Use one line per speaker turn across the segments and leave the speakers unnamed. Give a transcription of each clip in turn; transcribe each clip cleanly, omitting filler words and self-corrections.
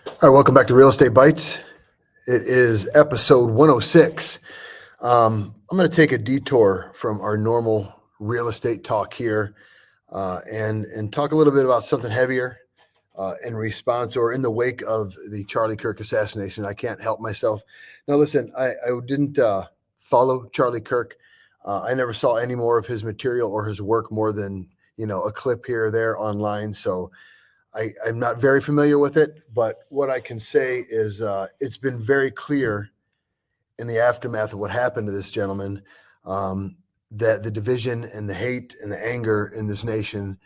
All right, welcome back to Real Estate Bites. It is episode 106. I'm going to take a detour from our normal real estate talk here and talk a little bit about something heavier in response or in the wake of the Charlie Kirk assassination. I can't help myself. Now, listen, I didn't follow Charlie Kirk. I never saw any more of his material or his work more than, a clip here or there online. So I'm not very familiar with it, but what I can say is it's been very clear in the aftermath of what happened to this gentleman that the division and the hate and the anger in this nation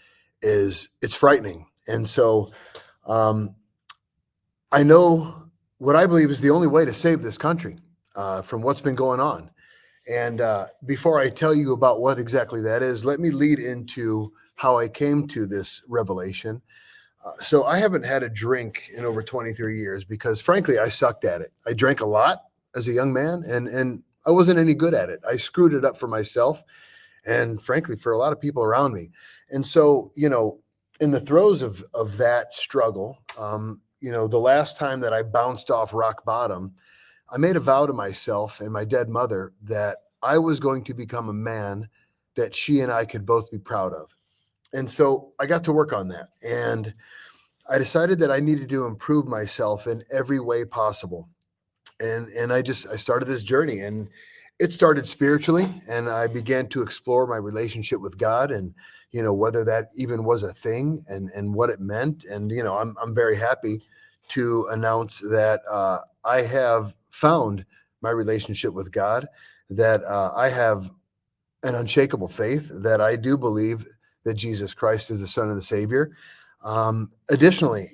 it's frightening. And so I know what I believe is the only way to save this country from what's been going on. And before I tell you about what exactly that is, let me lead into how I came to this revelation. So I haven't had a drink in over 23 years because frankly, I sucked at it. I drank a lot as a young man and I wasn't any good at it. I screwed it up for myself and frankly, for a lot of people around me. And so, in the throes of that struggle, the last time that I bounced off rock bottom, I made a vow to myself and my dead mother that I was going to become a man that she and I could both be proud of. And so I got to work on that. And I decided that I needed to improve myself in every way possible. And I started this journey, and it started spiritually, and I began to explore my relationship with God and, whether that even was a thing and what it meant. And, I'm very happy to announce that I have found my relationship with God, that I have an unshakable faith, that I do believe that Jesus Christ is the Son and the Savior. Additionally,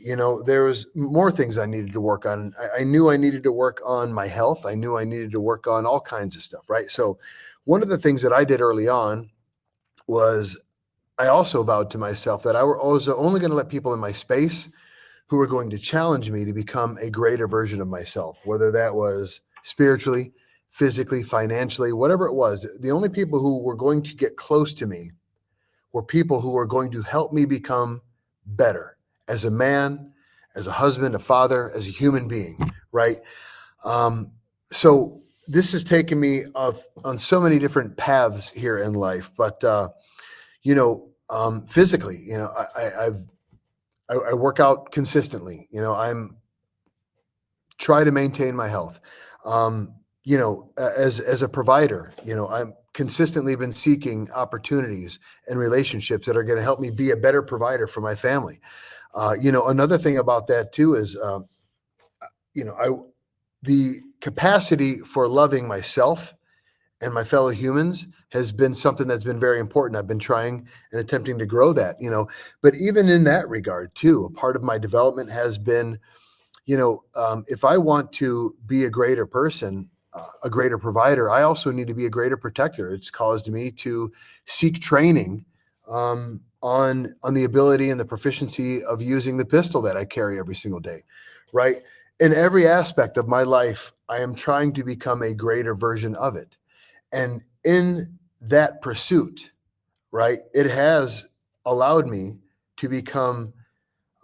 there was more things I needed to work on. I knew I needed to work on my health. I knew I needed to work on all kinds of stuff, right? So one of the things that I did early on was I also vowed to myself that I was only going to let people in my space who were going to challenge me to become a greater version of myself, whether that was spiritually, physically, financially, whatever it was. The only people who were going to get close to me were people who were going to help me become better as a man, as a husband, a father, as a human being, right? So this has taken me on so many different paths here in life, but physically, I work out consistently. I'm try to maintain my health. As a provider, I'm consistently been seeking opportunities and relationships that are going to help me be a better provider for my family. Another thing about that too is, the capacity for loving myself and my fellow humans has been something that's been very important. I've been trying and attempting to grow that, but even in that regard too, a part of my development has been, if I want to be a greater person, a greater provider, I also need to be a greater protector. It's caused me to seek training on the ability and the proficiency of using the pistol that I carry every single day, right? In every aspect of my life, I am trying to become a greater version of it. And in that pursuit, right, it has allowed me to become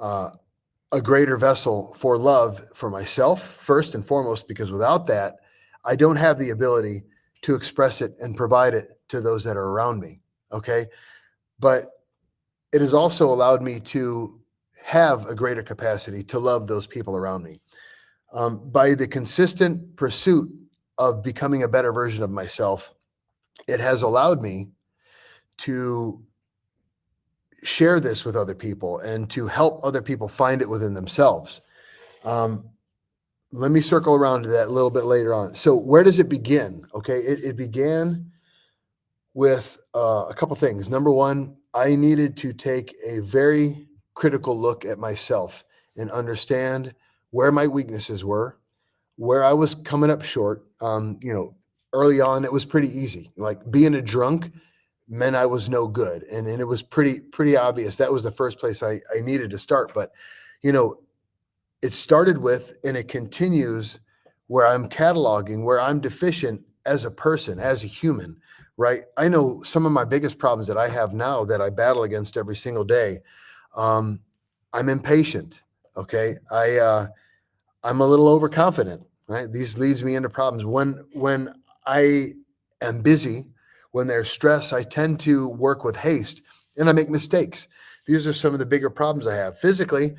a greater vessel for love for myself, first and foremost, because without that, I don't have the ability to express it and provide it to those that are around me. Okay. But it has also allowed me to have a greater capacity to love those people around me. By the consistent pursuit of becoming a better version of myself, it has allowed me to share this with other people and to help other people find it within themselves. Let me circle around to that a little bit later on. So where does it begin? Okay. It began with a couple things. Number one, I needed to take a very critical look at myself and understand where my weaknesses were, where I was coming up short. Early on, it was pretty easy. Like being a drunk meant I was no good. And it was pretty obvious. That was the first place I needed to start. But, it started with, and it continues where I'm cataloging, where I'm deficient as a person, as a human, right? I know some of my biggest problems that I have now that I battle against every single day. I'm impatient. Okay. I'm a little overconfident, right? These leads me into problems. When I am busy, when there's stress, I tend to work with haste and I make mistakes. These are some of the bigger problems I have. Physically,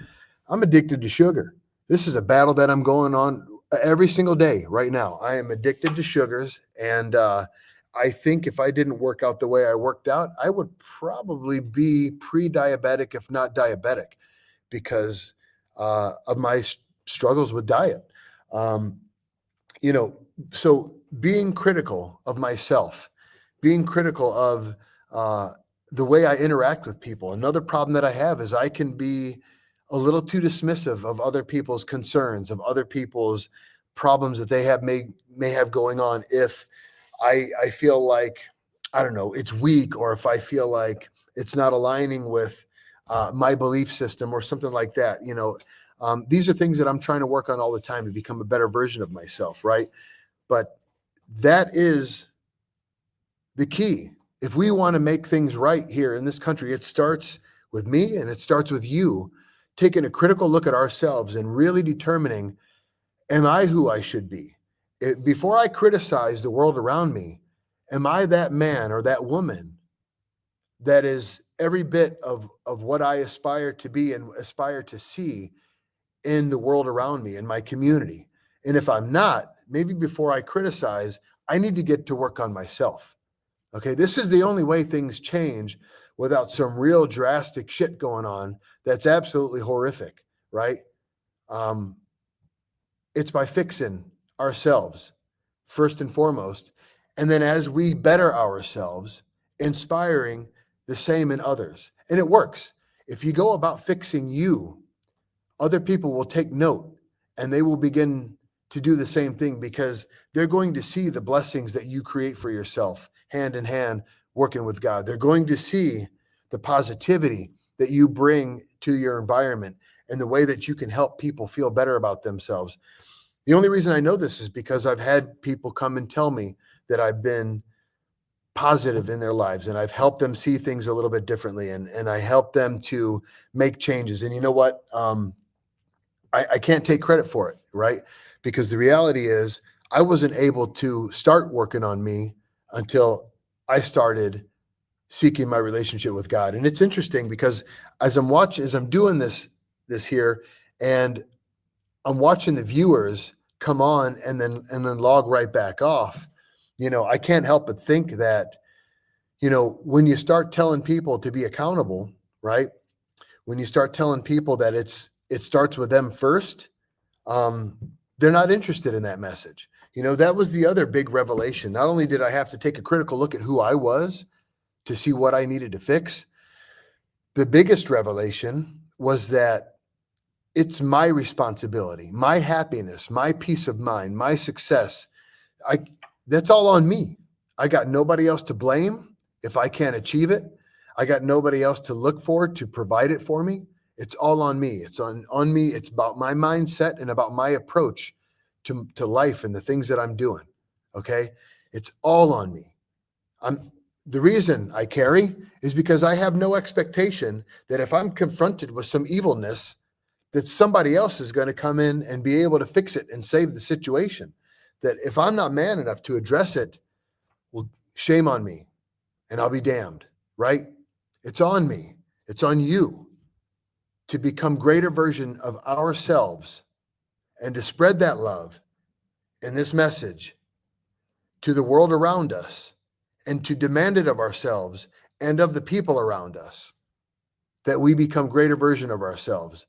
I'm addicted to sugar. This is a battle that I'm going on every single day right now. I am addicted to sugars. And I think if I didn't work out the way I worked out, I would probably be pre diabetic, if not diabetic, because of my struggles with diet. Um, you know, so being critical of myself, being critical of uh, the way I interact with people. Another problem that I have is I can be a little too dismissive of other people's concerns, of other people's problems that they have may have going on. If I feel like, I don't know, it's weak, or if I feel like it's not aligning with my belief system or something like that, these are things that I'm trying to work on all the time to become a better version of myself, right? But that is the key. If we want to make things right here in this country, it starts with me and it starts with you taking a critical look at ourselves and really determining, am I who I should be? Before I criticize the world around me, am I that man or that woman that is every bit of what I aspire to be and aspire to see in the world around me, in my community? And if I'm not, maybe before I criticize, I need to get to work on myself. Okay, this is the only way things change without some real drastic shit going on that's absolutely horrific, right? Um, it's by fixing ourselves first and foremost. And then as we better ourselves, inspiring the same in others. And it works. If you go about fixing you, other people will take note and they will begin to do the same thing because they're going to see the blessings that you create for yourself hand in hand working with God. They're going to see the positivity that you bring to your environment and the way that you can help people feel better about themselves. The only reason I know this is because I've had people come and tell me that I've been positive in their lives and I've helped them see things a little bit differently, and I help them to make changes. And you know what? I can't take credit for it, right? Because the reality is I wasn't able to start working on me until I started seeking my relationship with God. And it's interesting because as I'm doing this here, and I'm watching the viewers come on and then log right back off, I can't help but think that, when you start telling people to be accountable, right? When you start telling people that it starts with them first, um, they're not interested in that message. That was the other big revelation. Not only did I have to take a critical look at who I was to see what I needed to fix, the biggest revelation was that it's my responsibility, my happiness, my peace of mind, my success. I That's all on me. I got nobody else to blame if I can't achieve it. I got nobody else to look for to provide it for me. It's all on me. It's on me. It's about my mindset and about my approach to life and the things that I'm doing. Okay? It's all on me. The reason I carry is because I have no expectation that if I'm confronted with some evilness, that somebody else is going to come in and be able to fix it and save the situation. That if I'm not man enough to address it, well, shame on me and I'll be damned, right? It's on me. It's on you to become greater version of ourselves and to spread that love and this message to the world around us and to demand it of ourselves and of the people around us, that we become greater version of ourselves.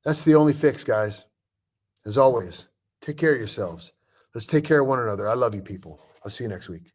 That's the only fix, guys. As always, take care of yourselves. Let's take care of one another. I love you, people. I'll see you next week.